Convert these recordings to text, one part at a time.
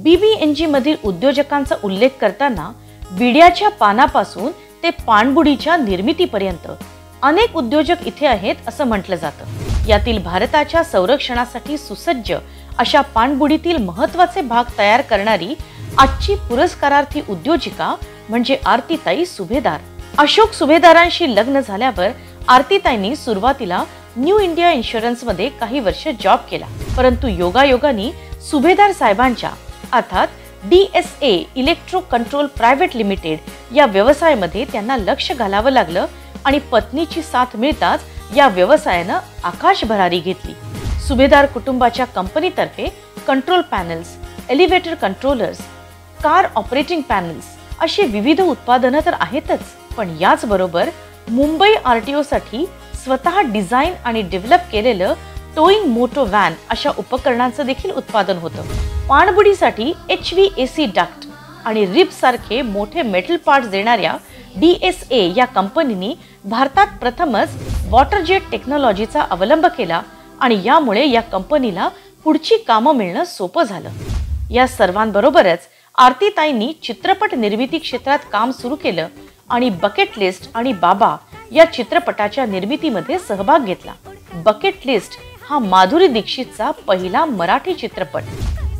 BBNG मधील उद्योजकांचा उल्लेख करताना विड्याच्या पानापासून ते पाणबुडीच्या निर्मितीपर्यंत अनेक उद्योजक इथे आहेत असं म्हटलं जातं। यातील भारताच्या संरक्षणासाठी सुसज्ज अशा पाणबुडीतील महत्त्वाचे भाग तयार करणारी आजची पुरस्कारार्थी उद्योजिका म्हणजे आरतीताई सुभेदार। अशोक सुभेदारांशी लग्न झाल्यावर आरतीताईंनी सुरुवातीला न्यू इंडिया इन्शुरन्स मध्ये काही वर्ष जॉब केला, परंतु योगायोगाने सुभेदार साहेबांच्या अर्थात DSA electro control private limited या व्यवसायामध्ये त्यांना लक्ष घालावं लागलं आणि पत्नीची साथ मिळताच या व्यवसायानं आकाश भरारी घेतली। सुभेदार कुटुंबाच्या कंपनीतर्फे control panels, elevator controllers, car operating panels अशी विविध उत्पादनं तर आहेतच, पण याचबरोबर मुंबई RTO साठी स्वतः डिझाईन आणि डेव्हलप केलेलं टोईंग मोटो व्हॅन अशा उपकरणांचं देखील उत्पादन होतं। पाणबुडीसाठी HVAC डक्ट आणि रिब सारखे मोठे मेटल पार्ट्स देणाऱ्या DSA या कंपनीने भारतात प्रथमच वॉटर जेट टेक्नॉलॉजीचा अवलंब केला आणि यामुळे या कंपनीला पुढची कामं मिळणं सोपं झालं। या सर्वांबरोबरच आरतीताईंनी चित्रपट निर्मिती क्षेत्रात काम सुरू केलं आणि बकेट लिस्ट आणि बाबा या चित्रपटाच्या निर्मितीमध्ये सहभाग घेतला। बकेट लिस्ट हा माधुरी दीक्षितचा पहिला मराठी चित्रपट।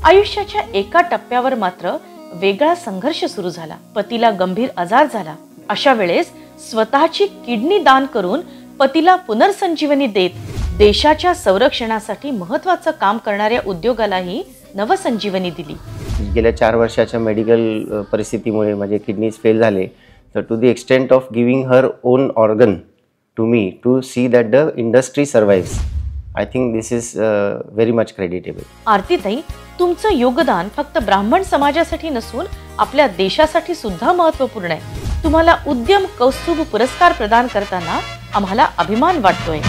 आयुष्याच्या एका टप्प्यावर मात्र वेगळा संघर्ष सुरू झाला। पतीला गंभीर आजार झाला। अशा वेळेस स्वतःची किडनी दान करून पतीला पुनर्संजीवनी देत देशाच्या संरक्षणासाठी महत्त्वाचं काम करणाऱ्या उद्योगालाही नवसंजीवनी दिली। गेल्या 4 वर्षाच्या मेडिकल परिस्थितीमुळे माझे किडनीज फेल झाले, तर to the extent of giving her own organ to me to see that the industry survives, I think this is very much creditable. आरतीताई, तुमचं योगदान फक्त ब्राह्मण समाजासाठी नसून आपल्या देशासाठी सुद्धा महत्त्वपूर्ण आहे। तुम्हाला उद्यम कौस्तुभ पुरस्कार प्रदान करताना आम्हाला अभिमान वाटतोय।